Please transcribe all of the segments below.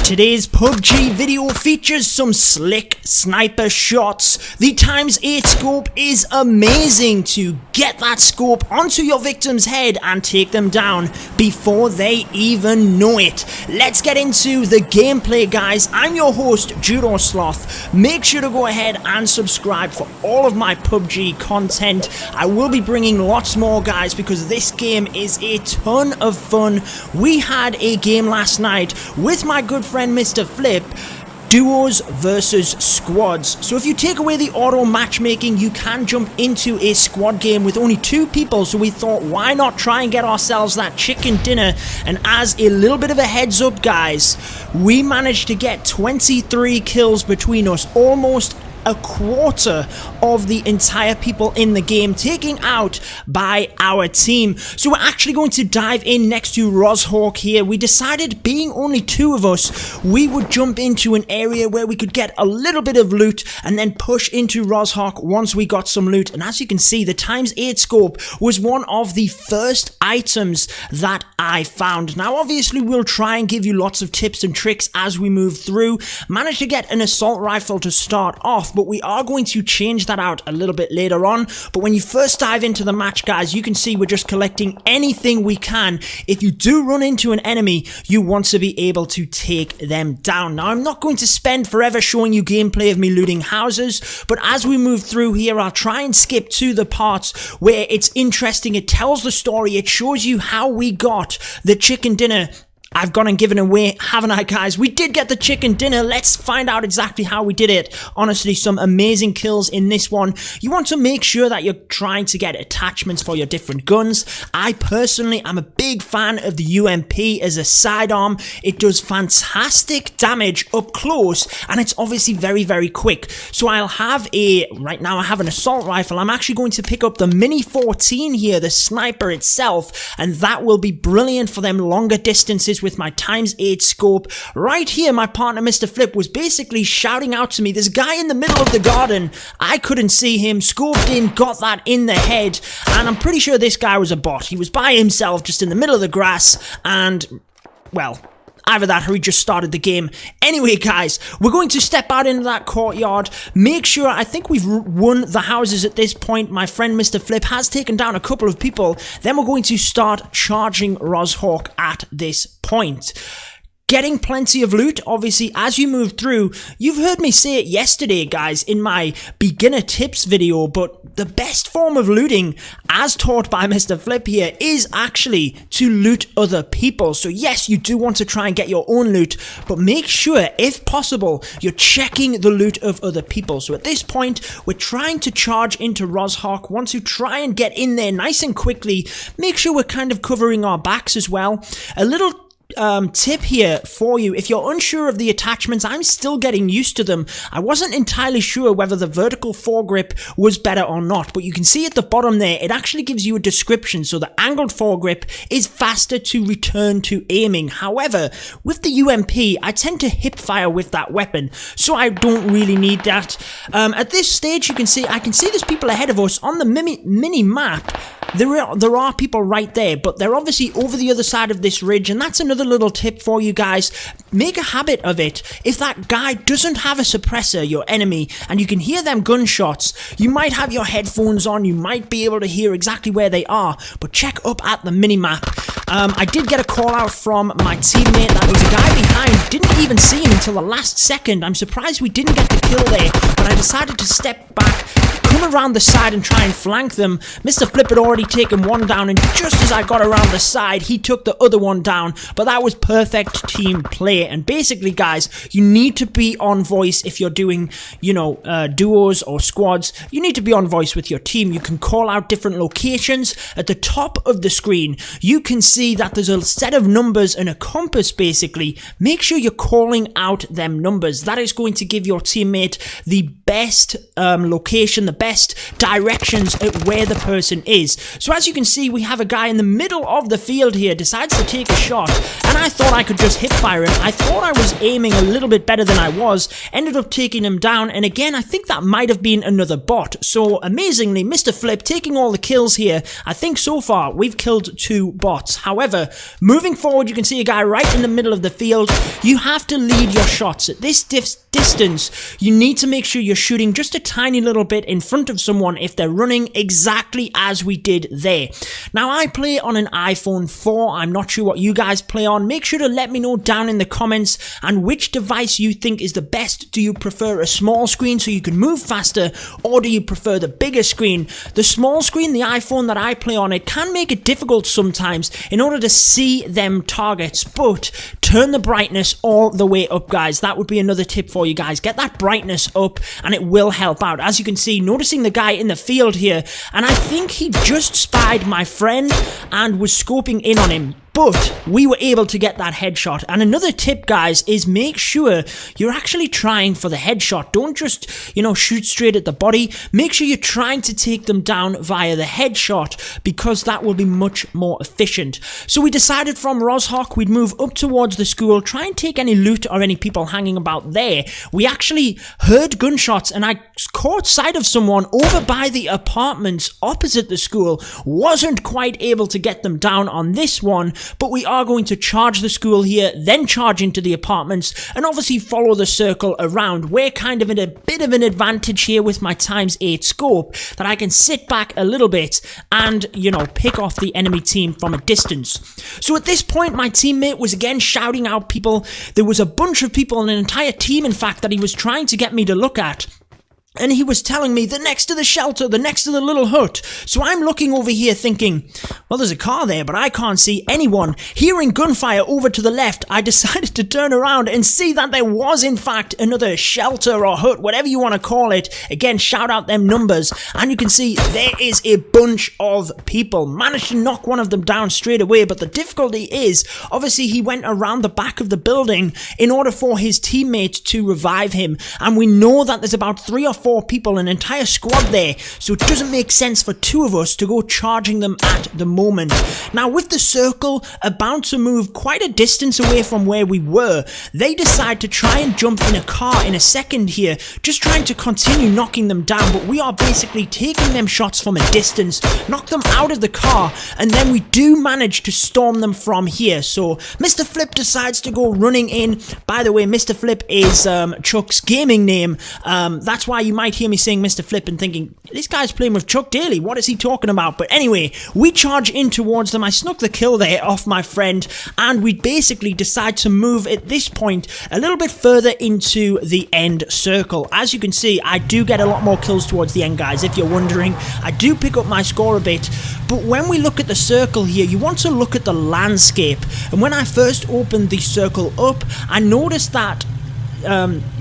Today's PUBG video features some slick sniper shots. The ×8 scope is amazing to get that scope onto your victim's head and take them down before they even know it. Let's get into the gameplay, guys. I'm your host, Judo Sloth. Make sure to go ahead and subscribe for all of my PUBG content. I will be bringing lots more, guys, because this game is a ton of fun. We had a game last night with my good friend Mr. Flip, duos versus squads. So if you take away the auto matchmaking, you can jump into a squad game with only 2 people. So we thought, why not try and get ourselves that chicken dinner? And as a little bit of a heads up, guys, we managed to get 23 kills between us, almost a quarter of the entire people in the game taken out by our team. So we're actually going to dive in next to Rozhawk here. We decided, being only 2 of us, we would jump into an area where we could get a little bit of loot and then push into Rozhawk once we got some loot. And as you can see, the ×8 scope was one of the first items that I found. Now obviously we'll try and give you lots of tips and tricks as we move through. Managed to get an assault rifle to start off, but we are going to change that out a little bit later on. But when you first dive into the match, guys, you can see we're just collecting anything we can. If you do run into an enemy, you want to be able to take them down. Now, I'm not going to spend forever showing you gameplay of me looting houses, but as we move through here, I'll try and skip to the parts where it's interesting. It tells the story. It shows you how we got the chicken dinner. I've gone and given away, haven't I, guys? We did get the chicken dinner. Let's find out exactly how we did it. Honestly, some amazing kills in this one. You want to make sure that you're trying to get attachments for your different guns. I personally am a big fan of the UMP as a sidearm. It does fantastic damage up close, and it's obviously very, very quick. So I'll have right now I have an assault rifle. I'm actually going to pick up the Mini 14 here, the sniper itself, and that will be brilliant for them longer distances with my ×8 scope. Right here, my partner Mr. Flip was basically shouting out to me. This guy in the middle of the garden, I couldn't see him, scoped in, got that in the head, and I'm pretty sure this guy was a bot. He was by himself just in the middle of the grass, and, well, either that or he just started the game. Anyway, guys, we're going to step out into that courtyard. Make sure, I think we've won the houses at this point. My friend Mr. Flip has taken down a couple of people. Then we're going to start charging Rozhawk at this point. Getting plenty of loot, obviously, as you move through. You've heard me say it yesterday, guys, in my beginner tips video, but the best form of looting, as taught by Mr. Flip here, is actually to loot other people. So yes, you do want to try and get your own loot, but make sure, if possible, you're checking the loot of other people. So at this point, we're trying to charge into Rozhawk. Want to try and get in there nice and quickly. Make sure we're kind of covering our backs as well. A little tip here for you: if you're unsure of the attachments, I'm still getting used to them. I wasn't entirely sure whether the vertical foregrip was better or not, but you can see at the bottom there, it actually gives you a description. So the angled foregrip is faster to return to aiming. However, with the UMP, I tend to hip fire with that weapon, so I don't really need that. At this stage, I can see there's people ahead of us on the mini map. There are people right there, but they're obviously over the other side of this ridge, and that's another little tip for you guys. Make a habit of it. If that guy doesn't have a suppressor, your enemy, and you can hear them gunshots, you might have your headphones on, you might be able to hear exactly where they are, but check up at the minimap. I did get a call out from my teammate that was a guy behind. Didn't even see him until the last second. I'm surprised we didn't get the kill there, but I decided to step back, come around the side and try and flank them. Mr. Flip had already taken one down, and just as I got around the side, he took the other one down. But that was perfect team play. And basically, guys, you need to be on voice if you're doing, duos or squads. You need to be on voice with your team. You can call out different locations. At the top of the screen, you can see that there's a set of numbers and a compass, basically. Make sure you're calling out out them numbers. That is going to give your teammate the best location, the best directions at where the person is. So as you can see, we have a guy in the middle of the field here, decides to take a shot, and I thought I could just hip fire him. I thought I was aiming a little bit better than I was, ended up taking him down, and again, I think that might have been another bot. So amazingly, Mr. Flip taking all the kills here. I think so far we've killed 2 bots. However, moving forward, you can see a guy right in the middle of the field. You have to lead your shots. At this distance, you need to make sure you're shooting just a tiny little bit in front of someone if they're running, exactly as we did there. Now, I play on an iPhone 4. I'm not sure what you guys play on. Make sure to let me know down in the comments and which device you think is the best. Do you prefer a small screen so you can move faster, or do you prefer the bigger screen? The small screen, the iPhone that I play on, it can make it difficult sometimes in order to see them targets, but turn the brightness all the way up, guys. That would be another tip for you guys. Get that brightness up and it will help out. As you can see, noticing the guy in the field here, and I think he just spied my friend and was scoping in on him. But we were able to get that headshot. And another tip, guys, is make sure you're actually trying for the headshot. Don't just, shoot straight at the body. Make sure you're trying to take them down via the headshot, because that will be much more efficient. So we decided from Roshawk we'd move up towards the school, try and take any loot or any people hanging about there. We actually heard gunshots, and I caught sight of someone over by the apartments opposite the school. Wasn't quite able to get them down on this one, but we are going to charge the school here, then charge into the apartments, and obviously follow the circle around. We're kind of in a bit of an advantage here with my ×8 scope, that I can sit back a little bit and, pick off the enemy team from a distance. So at this point, my teammate was again shouting out people. There was a bunch of people, an entire team, in fact, that he was trying to get me to look at. And he was telling me, the next to the shelter, the next to the little hut. So I'm looking over here thinking, well, there's a car there, but I can't see anyone. Hearing gunfire over to the left, I decided to turn around and see that there was, in fact, another shelter or hut, whatever you want to call it. Again, shout out them numbers. And you can see there is a bunch of people. Managed to knock one of them down straight away, but the difficulty is, obviously, he went around the back of the building in order for his teammate to revive him. And we know that there's about 3 or 4 people, an entire squad there, so it doesn't make sense for 2 of us to go charging them at the moment. Now, with the circle about to move quite a distance away from where we were, they decide to try and jump in a car in a second here, just trying to continue knocking them down, but we are basically taking them shots from a distance, knock them out of the car, and then we do manage to storm them from here. So Mr. Flip decides to go running in. By the way, Mr. Flip is Chuck's gaming name. That's why you might hear me saying Mr. Flip and thinking, this guy's playing with Chuck daily, what is he talking about? But anyway, we charge in towards them. I snuck the kill there off my friend, and we basically decide to move at this point a little bit further into the end circle. As you can see, I do get a lot more kills towards the end, guys, if you're wondering. I do pick up my score a bit, but when we look at the circle here, you want to look at the landscape. And when I first opened the circle up, I noticed that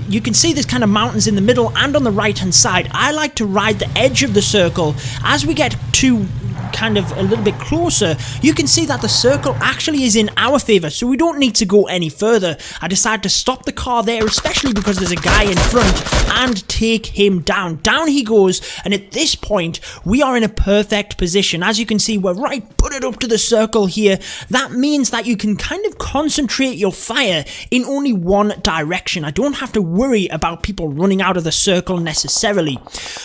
you can see there's kind of mountains in the middle and on the right hand side. I like to ride the edge of the circle. As we get to kind of a little bit closer, you can see that the circle actually is in our favor, so we don't need to go any further. I decided to stop the car there, especially because there's a guy in front, and take him down. Down he goes, and at this point, we are in a perfect position. As you can see, we're right butted up to the circle here. That means that you can kind of concentrate your fire in only one direction. I don't have to worry about people running out of the circle necessarily.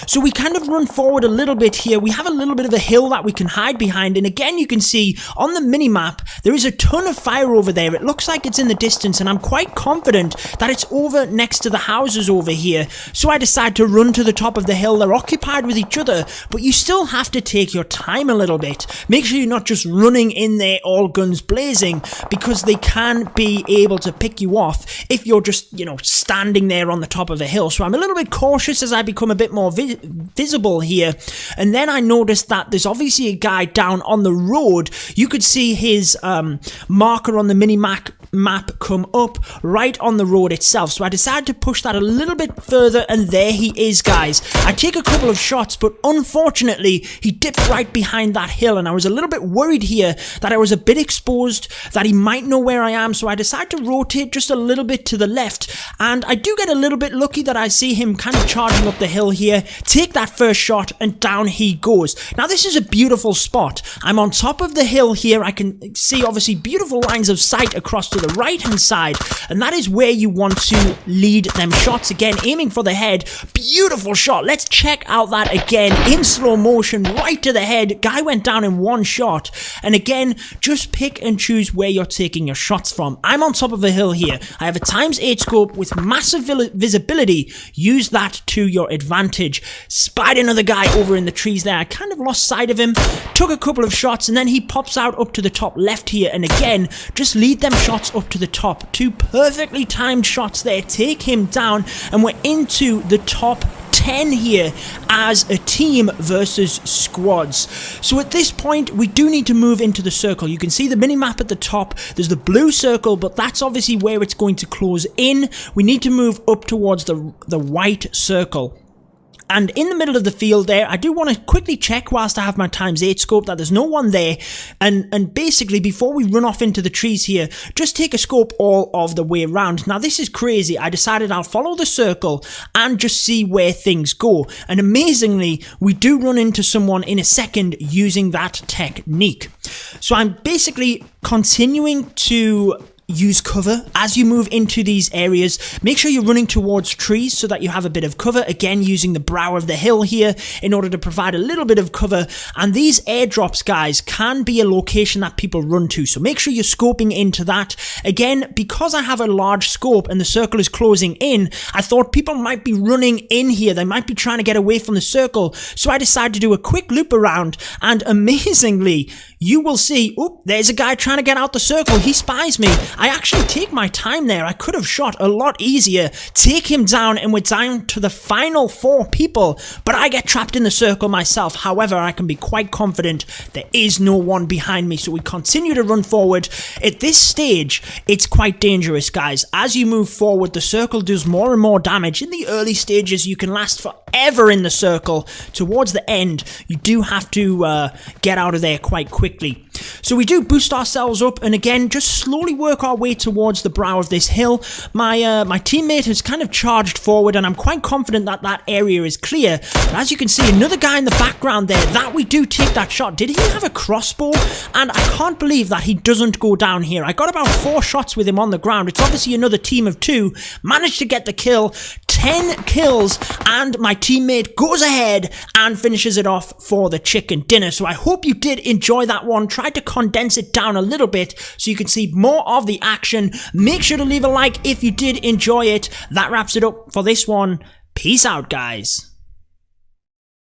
So we kind of run forward a little bit here. We have a little bit of a hill that we can hide behind, and again you can see on the minimap there is a ton of fire over there. It looks like it's in the distance, and I'm quite confident that it's over next to the houses over here. So I decide to run to the top of the hill. They're occupied with each other, but you still have to take your time a little bit. Make sure you're not just running in there all guns blazing, because they can be able to pick you off if you're just, standing there on the top of a hill. So I'm a little bit cautious as I become a bit more visible here. And then I noticed that there's obviously a guy down on the road. You could see his marker on the map come up right on the road itself. So I decided to push that a little bit further, and there he is, guys. I take a couple of shots, but unfortunately he dipped right behind that hill, and I was a little bit worried here that I was a bit exposed, that he might know where I am. So I decided to rotate just a little bit to the left, and I do get a little bit lucky that I see him kind of charging up the hill here, take that first shot, and down he goes. Now this is a beautiful spot. I'm on top of the hill here. I can see obviously beautiful lines of sight across to the right hand side, and that is where you want to lead them shots. Again, aiming for the head. Beautiful shot. Let's check out that again in slow motion, right to the head. Guy went down in one shot. And again, just pick and choose where you're taking your shots from. I'm on top of a hill here. I have a ×8 scope with massive visibility. Use that to your advantage. Spied another guy over in the trees there. I kind of lost sight of him. Took a couple of shots, and then he pops out up to the top left here. And again, just lead them shots up to the top. Two perfectly timed shots there. Take him down, and we're into the top 10 here as a team versus squads. So at this point, we do need to move into the circle. You can see the minimap at the top. There's the blue circle, but that's obviously where it's going to close in. We need to move up towards the white circle. And in the middle of the field there, I do want to quickly check whilst I have my ×8 scope that there's no one there. And basically, before we run off into the trees here, just take a scope all of the way around. Now, this is crazy. I decided I'll follow the circle and just see where things go. And amazingly, we do run into someone in a second using that technique. So I'm basically continuing to use cover as you move into these areas. Make sure you're running towards trees so that you have a bit of cover. Again, using the brow of the hill here in order to provide a little bit of cover. And these airdrops, guys, can be a location that people run to. So make sure you're scoping into that. Again, because I have a large scope and the circle is closing in, I thought people might be running in here. They might be trying to get away from the circle. So I decided to do a quick loop around, and amazingly, you will see, oh, there's a guy trying to get out the circle. He spies me. I actually take my time there. I could have shot a lot easier. Take him down, and we're down to the final 4 people, but I get trapped in the circle myself. However, I can be quite confident there is no one behind me, so we continue to run forward. At this stage, it's quite dangerous, guys. As you move forward, the circle does more and more damage. In the early stages, you can last forever in the circle. Towards the end, you do have to get out of there quite quickly. So we do boost ourselves up, and again, just slowly work our way towards the brow of this hill. My teammate has kind of charged forward, and I'm quite confident that that area is clear. But as you can see, another guy in the background there, that we do take that shot. Did he have a crossbow? And I can't believe that he doesn't go down here. I got about 4 shots with him on the ground. It's obviously another team of 2. Managed to get the kill. 10 kills, and my teammate goes ahead and finishes it off for the chicken dinner. So I hope you did enjoy that one. Tried to condense it down a little bit so you can see more of the action. Make sure to leave a like if you did enjoy it. That wraps it up for this one. Peace out, guys.